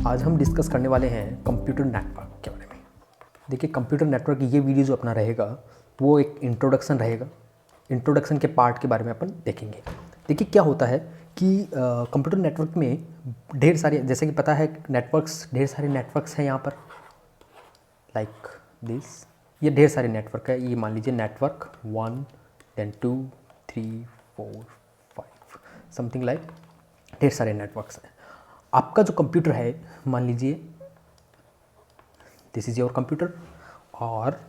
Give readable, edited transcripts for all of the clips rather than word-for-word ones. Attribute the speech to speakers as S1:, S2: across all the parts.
S1: आज हम डिस्कस करने वाले हैं कंप्यूटर नेटवर्क के बारे में। देखिए, कंप्यूटर नेटवर्क ये वीडियो जो अपना रहेगा वो एक इंट्रोडक्शन रहेगा। इंट्रोडक्शन के पार्ट के बारे में अपन देखेंगे। देखिए, क्या होता है कि कंप्यूटर नेटवर्क में ढेर सारे, जैसे कि पता है नेटवर्क्स, ढेर सारे नेटवर्क्स हैं यहाँ पर, लाइक दिस। ये ढेर सारे नेटवर्क है। ये मान लीजिए नेटवर्क 1, then 2, 3, 4, 5 समथिंग लाइक, ढेर सारे नेटवर्क्स हैं। आपका जो कंप्यूटर है, मान लीजिए दिस इज़ योर कंप्यूटर, और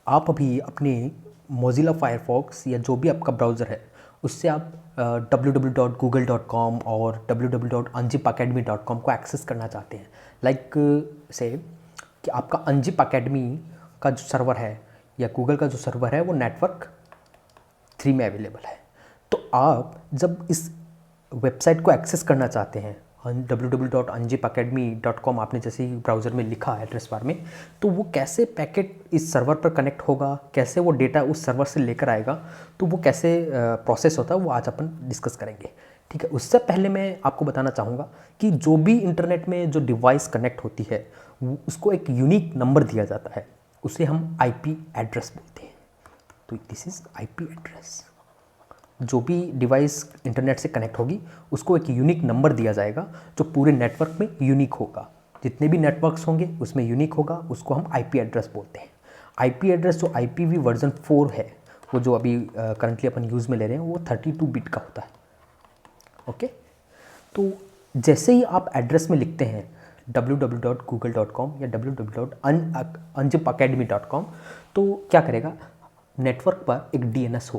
S1: आप अभी अपने मोज़िला फायरफॉक्स या जो भी आपका ब्राउज़र है उससे आप www.google.com और www.anjipacademy.com को एक्सेस करना चाहते हैं। लाइक से कि आपका अंजिप अकेडमी का जो सर्वर है या गूगल का जो सर्वर है वो नेटवर्क 3 में अवेलेबल है। तो आप जब इस वेबसाइट को एक्सेस करना चाहते हैं, www.anjipacademy.com आपने जैसे ही ब्राउज़र में लिखा एड्रेस बार में, तो वो कैसे पैकेट इस सर्वर पर कनेक्ट होगा, कैसे वो डेटा उस सर्वर से लेकर आएगा, तो वो कैसे प्रोसेस होता है, वो आज अपन डिस्कस करेंगे। ठीक है। उससे पहले मैं आपको बताना चाहूँगा कि जो भी इंटरनेट में जो डिवाइस कनेक्ट होती है उसको एक यूनिक नंबर दिया जाता है, उसे हम आईपी एड्रेस बोलते हैं। तो दिस इज़ आईपी एड्रेस। जो भी डिवाइस इंटरनेट से कनेक्ट होगी उसको एक यूनिक नंबर दिया जाएगा जो पूरे नेटवर्क में यूनिक होगा। जितने भी नेटवर्क्स होंगे उसमें यूनिक होगा, उसको हम आईपी एड्रेस बोलते हैं। आईपी एड्रेस जो IPv वर्जन 4 है, वो जो अभी करंटली अपन यूज़ में ले रहे हैं, वो 32 बिट का होता है। ओके। तो जैसे ही आप एड्रेस में लिखते हैं www.google.com या www.anjipacademy.com, तो क्या करेगा, नेटवर्क पर एक DNS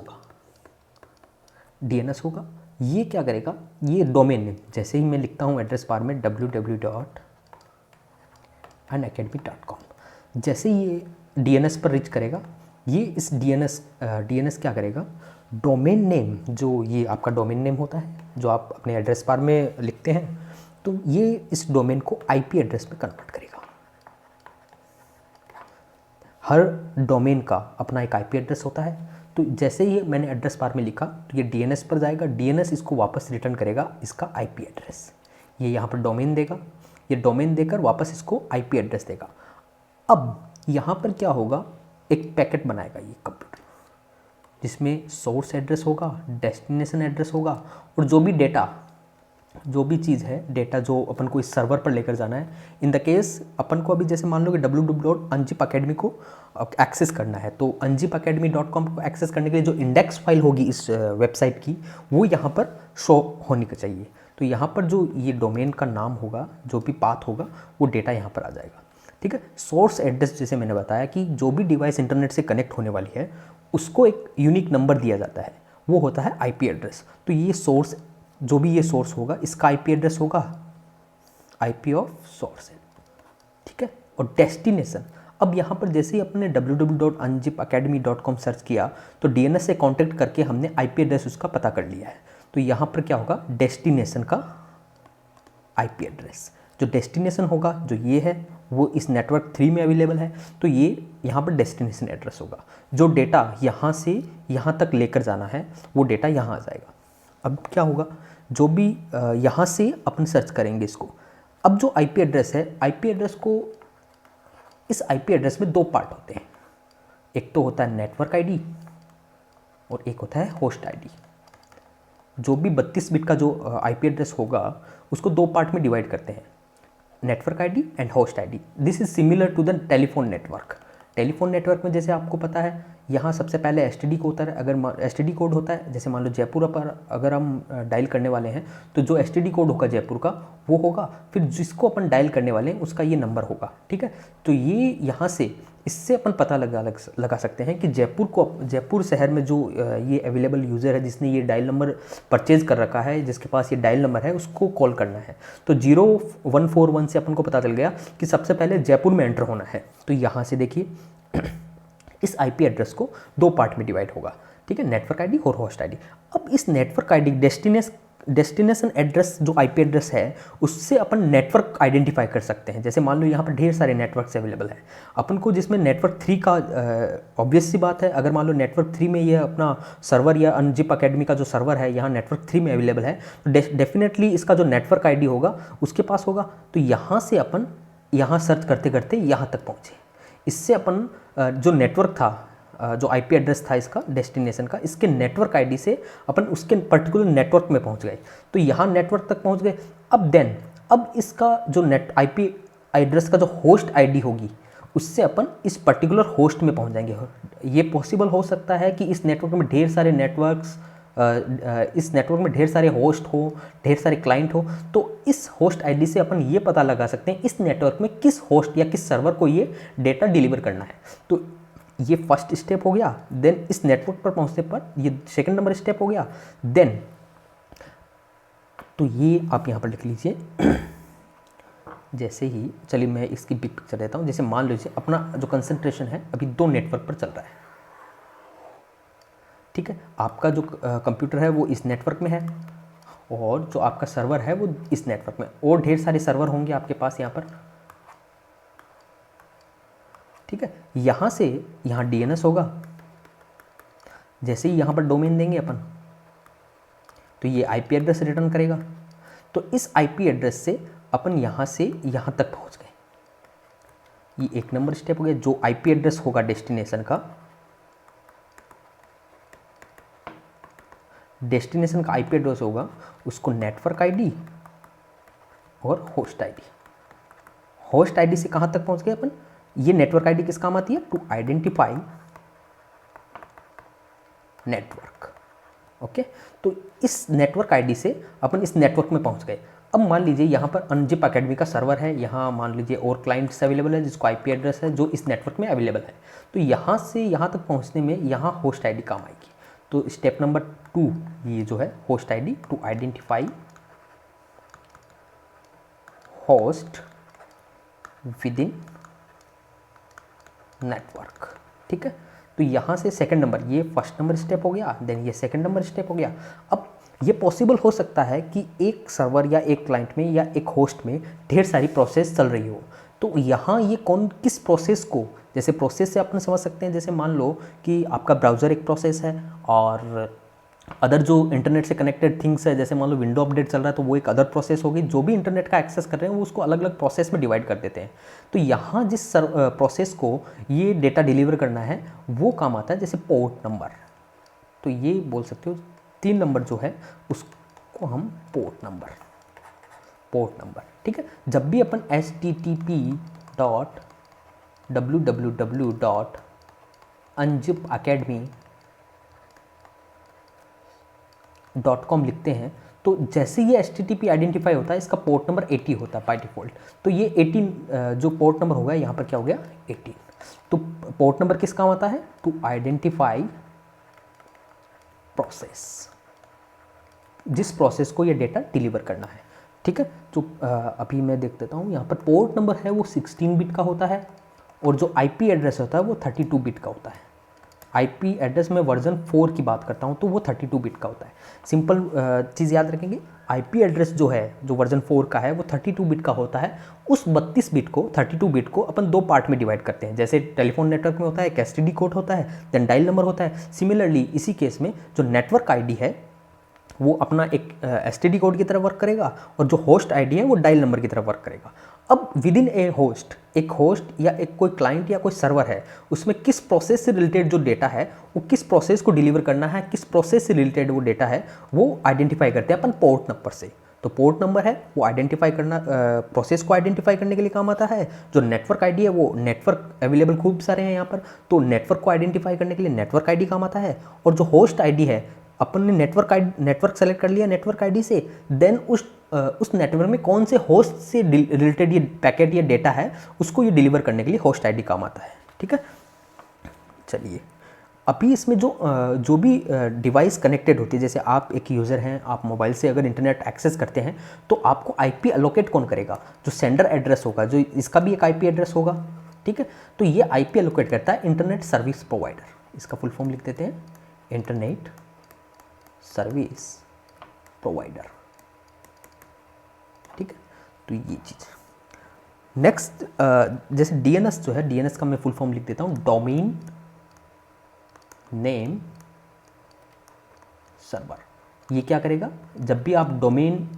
S1: होगा। ये क्या करेगा, ये डोमेन नेम, जैसे ही मैं लिखता हूँ एड्रेस बार में www.anacademy.com, जैसे ही ये DNS पर रीच करेगा, ये इस DNS क्या करेगा, डोमेन नेम, जो ये आपका डोमेन नेम होता है जो आप अपने एड्रेस बार में लिखते हैं, तो ये इस डोमेन को IP एड्रेस में कन्वर्ट करेगा। हर डोमेन का अपना एक IP एड्रेस होता है। तो जैसे ही मैंने एड्रेस बार में लिखा तो ये DNS पर जाएगा, DNS इसको वापस रिटर्न करेगा इसका IP एड्रेस। ये यहाँ पर डोमेन देगा, ये डोमेन देकर वापस इसको IP एड्रेस देगा। अब यहाँ पर क्या होगा, एक पैकेट बनाएगा ये कंप्यूटर, जिसमें सोर्स एड्रेस होगा, डेस्टिनेशन एड्रेस होगा, और जो भी डेटा, जो भी चीज़ है, डेटा जो अपन को इस सर्वर पर लेकर जाना है। इन द केस अपन को अभी जैसे मान लो कि www.anjipacademy को एक्सेस करना है, तो anjipacademy.com को एक्सेस करने के लिए जो इंडेक्स फाइल होगी इस वेबसाइट की, वो यहाँ पर शो होनी चाहिए। तो यहाँ पर जो ये डोमेन का नाम होगा, जो भी पाथ होगा, वो डेटा यहाँ पर आ जाएगा। ठीक है। सोर्स एड्रेस, जैसे मैंने बताया कि जो भी डिवाइस इंटरनेट से कनेक्ट होने वाली है उसको एक यूनिक नंबर दिया जाता है, वो होता है IP एड्रेस। तो ये सोर्स, जो भी ये सोर्स होगा, इसका IP एड्रेस होगा IP ऑफ सोर्स है। ठीक है। और डेस्टिनेशन, अब यहाँ पर जैसे ही अपने www.anjipacademy.com सर्च किया तो DNS से कांटेक्ट करके हमने IP एड्रेस उसका पता कर लिया है। तो यहाँ पर क्या होगा, डेस्टिनेशन का IP एड्रेस, जो डेस्टिनेशन होगा, जो ये है, वो इस नेटवर्क 3 में अवेलेबल है। तो ये यहाँ पर डेस्टिनेशन एड्रेस होगा। जो डेटा यहाँ से यहाँ तक लेकर जाना है वो डेटा यहाँ आ जाएगा। अब क्या होगा, जो भी यहाँ से अपन सर्च करेंगे इसको। अब जो IP एड्रेस है, IP एड्रेस को, इस IP एड्रेस में 2 पार्ट होते हैं। एक तो होता है नेटवर्क ID और एक होता है होस्ट ID। जो भी 32 बिट का जो IP एड्रेस होगा उसको 2 पार्ट में डिवाइड करते हैं, network ID and host ID। This is similar to the telephone network. Telephone network में जैसे आपको पता है, यहाँ सबसे पहले STD कोड होता है। अगर STD कोड होता है, जैसे मान लो जयपुर पर अगर हम डायल करने वाले हैं, तो जो STD कोड होगा जयपुर का, वो होगा, फिर जिसको अपन डायल करने वाले हैं उसका ये नंबर होगा। ठीक है। तो ये यहाँ से, इससे अपन पता लगा सकते हैं कि जयपुर शहर में जो ये अवेलेबल यूज़र है जिसने ये डायल नंबर परचेज़ कर रखा है, जिसके पास ये डायल नंबर है, उसको कॉल करना है। तो 0141 से अपन को पता चल गया कि सबसे पहले जयपुर में एंटर होना है। तो यहाँ से देखिए इस IP एड्रेस को 2 पार्ट में डिवाइड होगा। ठीक है, नेटवर्क ID और होस्ट ID। अब इस नेटवर्क ID डेस्टिनेशन एड्रेस जो आईपी एड्रेस है उससे अपन नेटवर्क आइडेंटिफाई कर सकते हैं। जैसे मान लो यहाँ पर ढेर सारे नेटवर्क्स अवेलेबल हैं, अपन को जिसमें नेटवर्क 3 का ऑब्वियस सी बात है, अगर मान लो नेटवर्क 3 में ये अपना सर्वर या अनजिप अकेडमी का जो सर्वर है यहाँ नेटवर्क 3 में अवेलेबल है, तो डेफिनेटली इसका जो नेटवर्क आईडी होगा उसके पास होगा। तो यहाँ से अपन यहाँ सर्च करते करते यहाँ तक पहुँचे। इससे अपन जो नेटवर्क था, जो आईपी एड्रेस था इसका डेस्टिनेशन का, इसके नेटवर्क आईडी से अपन उसके पर्टिकुलर नेटवर्क में पहुंच गए। तो यहाँ नेटवर्क तक पहुंच गए। अब इसका जो आईपी एड्रेस का जो होस्ट आईडी होगी उससे अपन इस पर्टिकुलर होस्ट में पहुंच जाएंगे। ये पॉसिबल हो सकता है कि इस नेटवर्क में ढेर सारे नेटवर्क्स, इस नेटवर्क में ढेर सारे होस्ट हो, ढेर सारे क्लाइंट हो। तो इस होस्ट आईडी से अपन ये पता लगा सकते हैं इस नेटवर्क में किस होस्ट या किस सर्वर को ये डेटा डिलीवर करना है। तो ये फर्स्ट स्टेप हो गया। देन इस नेटवर्क पर पहुंचने पर ये सेकंड नंबर स्टेप हो गया। देन तो ये आप यहाँ पर लिख लीजिए। जैसे ही, चलिए मैं इसकी बिग पिक्चर देता हूँ। जैसे मान लीजिए अपना जो कंसंट्रेशन है अभी 2 नेटवर्क पर चल रहा है, ठीक है। आपका जो कंप्यूटर है वो इस नेटवर्क में है और जो आपका सर्वर है वो इस नेटवर्क में, और ढेर सारे सर्वर होंगे आपके पास यहाँ पर, ठीक है। यहाँ से यहाँ डीएनएस होगा। जैसे ही यहाँ पर डोमेन देंगे अपन तो ये आईपी एड्रेस रिटर्न करेगा। तो इस आईपी एड्रेस से अपन यहाँ से यहाँ तक पहुँच गए। ये 1 नंबर स्टेप हो गया। जो आईपी एड्रेस होगा डेस्टिनेशन का, डेस्टिनेशन का आईपी एड्रेस होगा, उसको नेटवर्क आईडी और होस्ट आईडी, होस्ट आईडी से कहाँ तक पहुँच गए अपन। ये नेटवर्क आईडी किस काम आती है, टू आइडेंटिफाई नेटवर्क। ओके, तो इस नेटवर्क आईडी से अपन इस नेटवर्क में पहुंच गए। अब मान लीजिए यहाँ पर अनजिप अकेडमी का सर्वर है, यहाँ मान लीजिए और क्लाइंट्स अवेलेबल है जिसको आईपी एड्रेस है जो इस नेटवर्क में अवेलेबल है। तो यहाँ से यहाँ तक पहुँचने में यहाँ होस्ट आईडी काम आएगी। तो स्टेप नंबर 2 ये जो है host ID, to identify host within network, ठीक है। तो यहाँ से सेकंड नंबर, ये फर्स्ट नंबर स्टेप हो गया, देन ये सेकंड नंबर स्टेप हो गया। अब ये पॉसिबल हो सकता है कि एक सर्वर या एक क्लाइंट में या एक होस्ट में ढेर सारी प्रोसेस चल रही हो। तो यहाँ ये किस प्रोसेस को, जैसे प्रोसेस से अपन समझ सकते हैं, जैसे मान लो कि आपका ब्राउज़र एक प्रोसेस है और अदर जो इंटरनेट से कनेक्टेड थिंग्स है, जैसे मान लो विंडो अपडेट चल रहा है तो वो एक अदर प्रोसेस होगी। जो भी इंटरनेट का एक्सेस कर रहे हैं वो उसको अलग अलग प्रोसेस में डिवाइड कर देते हैं। तो यहाँ जिस प्रोसेस को ये डेटा डिलीवर करना है वो काम आता है जैसे पोर्ट नंबर। तो ये बोल सकते हो 3 नंबर जो है उसको हम पोर्ट नंबर, ठीक है। जब भी अपन http://www.anjipacademy.com लिखते हैं तो जैसे ये HTTP आइडेंटिफाई होता है इसका पोर्ट नंबर 80 होता है बाय डिफ़ॉल्ट। तो ये 18 जो पोर्ट नंबर होगा यहाँ पर क्या हो गया 18। तो पोर्ट नंबर किस काम आता है, टू आइडेंटिफाई प्रोसेस, जिस प्रोसेस को ये डेटा डिलीवर करना है, ठीक है। तो अभी मैं देख देता हूँ यहाँ पर पोर्ट नंबर है वो 16 बिट का होता है और जो आईपी एड्रेस होता है वो 32 बिट का होता है। आईपी एड्रेस में वर्जन 4 की बात करता हूँ तो वो 32 बिट का होता है। सिंपल चीज़ याद रखेंगे, आईपी एड्रेस जो है जो वर्जन 4 का है वो 32 बिट का होता है। उस 32 बिट को 32 बिट को अपन 2 पार्ट में डिवाइड करते हैं। जैसे टेलीफोन नेटवर्क में होता है एक एसटीडी कोड होता है, देन डायल नंबर होता है। सिमिलरली इसी केस में जो नेटवर्क आईडी है वो अपना एक एसटीडी कोड की तरह वर्क करेगा और जो होस्ट आईडी है वो डायल नंबर की तरह वर्क करेगा। अब विद इन ए होस्ट, एक होस्ट या एक कोई क्लाइंट या कोई सर्वर है उसमें किस प्रोसेस से रिलेटेड जो डेटा है वो किस प्रोसेस को डिलीवर करना है, किस प्रोसेस से रिलेटेड वो डेटा है वो आइडेंटिफाई करते हैं अपन पोर्ट नंबर से। तो पोर्ट नंबर है वो आइडेंटिफाई करना, प्रोसेस को आइडेंटिफाई करने के लिए काम आता है। जो नेटवर्क आईडी है वो नेटवर्क अवेलेबल खूब सारे हैं यहाँ पर, तो नेटवर्क को आइडेंटिफाई करने के लिए नेटवर्क आईडी काम आता है। और जो होस्ट आईडी है अपन ने नेटवर्क सेलेक्ट कर लिया नेटवर्क आईडी से, देन उस नेटवर्क में कौन से होस्ट से रिलेटेड ये पैकेट या डेटा है उसको ये डिलीवर करने के लिए होस्ट आईडी काम आता है, ठीक है। चलिए अभी इसमें जो भी डिवाइस कनेक्टेड होती है, जैसे आप एक यूज़र हैं, आप मोबाइल से अगर इंटरनेट एक्सेस करते हैं तो आपको आईपी एलोकेट कौन करेगा, जो सेंडर एड्रेस होगा, जो इसका भी एक आईपी एड्रेस होगा, ठीक है। तो ये आईपी एलोकेट करता है इंटरनेट सर्विस प्रोवाइडर। इसका फुल फॉर्म लिख देते हैं, इंटरनेट सर्विस प्रोवाइडर। ठीक है, तो ये चीज़। नेक्स्ट जैसे डीएनएस जो है, डीएनएस का मैं फुल फॉर्म लिख देता हूँ, डोमेन नेम सर्वर। ये क्या करेगा, जब भी आप डोमेन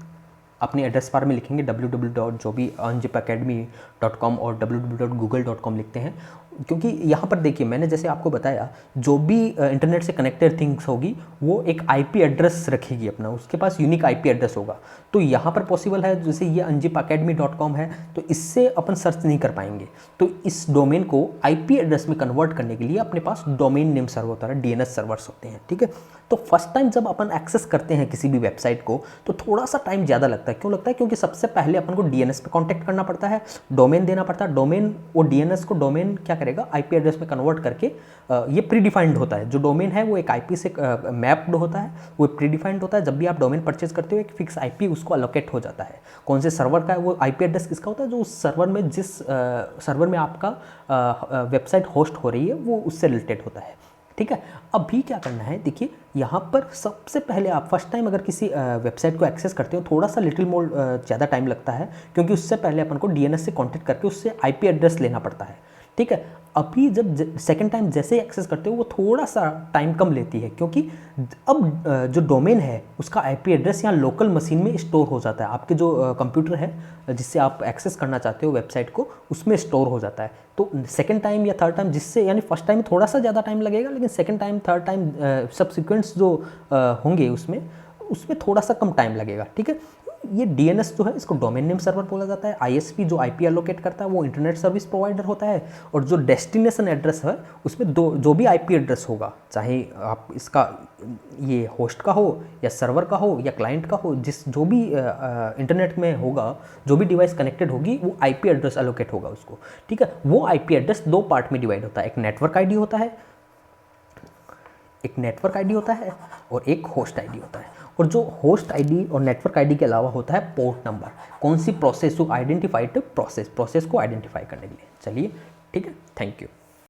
S1: अपने एड्रेस बार में लिखेंगे www जो भी earnzipacademy.com और www.google.com लिखते हैं, क्योंकि यहाँ पर देखिए मैंने जैसे आपको बताया जो भी इंटरनेट से कनेक्टेड थिंग्स होगी वो एक आईपी एड्रेस रखेगी अपना, उसके पास यूनिक आईपी एड्रेस होगा। तो यहाँ पर पॉसिबल है, जैसे ये earnzipacademy.com है तो इससे अपन सर्च नहीं कर पाएंगे, तो इस डोमेन को आईपी एड्रेस में कन्वर्ट करने के लिए अपने पास डोमेन नेम सर्वर होता है, डीएनएस सर्वर्स होते हैं। ठीक है, तो फर्स्ट टाइम जब अपन एक्सेस करते हैं किसी भी वेबसाइट को तो थोड़ा सा टाइम ज़्यादा लगता है। क्यों लगता है, क्योंकि सबसे पहले अपन को डीएनएस पे कांटेक्ट करना पड़ता है, डोमेन देना पड़ता है, डोमेन वो डीएनएस को डोमेन क्या करेगा आईपी एड्रेस में कन्वर्ट करके, ये प्री डिफाइंड होता है, जो डोमेन है वो एक आईपी से मैप्ड होता है, वो प्री डिफाइंड होता है। जब भी आप डोमेन परचेज करते हो एक फिक्स आईपी उसको अलोकेट हो जाता है, कौन से सर्वर का है वो आईपी एड्रेस किसका होता है, जो उस सर्वर में जिस सर्वर में आपका वेबसाइट होस्ट हो रही है वो उससे रिलेटेड होता है। ठीक है, अभी क्या करना है, देखिए यहाँ पर सबसे पहले आप फर्स्ट टाइम अगर किसी वेबसाइट को एक्सेस करते हो थोड़ा सा लिटिल मोर ज़्यादा टाइम लगता है, क्योंकि उससे पहले अपन को डीएनएस से कांटेक्ट करके उससे आईपी एड्रेस लेना पड़ता है। ठीक है, अभी जब सेकंड टाइम जैसे ही एक्सेस करते हो वो थोड़ा सा टाइम कम लेती है, क्योंकि अब जो डोमेन है उसका आईपी एड्रेस यहाँ लोकल मशीन में स्टोर हो जाता है, आपके जो कंप्यूटर है जिससे आप एक्सेस करना चाहते हो वेबसाइट को उसमें स्टोर हो जाता है। तो सेकंड टाइम या थर्ड टाइम, जिससे यानी फर्स्ट टाइम थोड़ा सा ज़्यादा टाइम लगेगा, लेकिन सेकंड टाइम थर्ड टाइम सब्सिक्वेंट्स जो होंगे उसमें थोड़ा सा कम टाइम लगेगा। ठीक है, ये डीएनएस जो है इसको डोमेन नेम सर्वर बोला जाता है। आईएसपी जो आईपी एलोकेट करता है वो इंटरनेट सर्विस प्रोवाइडर होता है, और जो डेस्टिनेशन एड्रेस है उसमें जो भी आईपी एड्रेस होगा, चाहे आप इसका ये होस्ट का हो या सर्वर का हो या क्लाइंट का हो, जो भी इंटरनेट में होगा, जो भी डिवाइस कनेक्टेड होगी वो आईपी एड्रेस एलोकेट होगा उसको। ठीक है, वो आईपी एड्रेस दो पार्ट में डिवाइड होता है, एक नेटवर्क आईडी होता है, और एक होस्ट आईडी होता है। और जो होस्ट आईडी और नेटवर्क आईडी के अलावा होता है पोर्ट नंबर, कौन सी प्रोसेस को आइडेंटिफाइड प्रोसेस को आइडेंटिफाई करने के लिए। चलिए ठीक है, थैंक यू।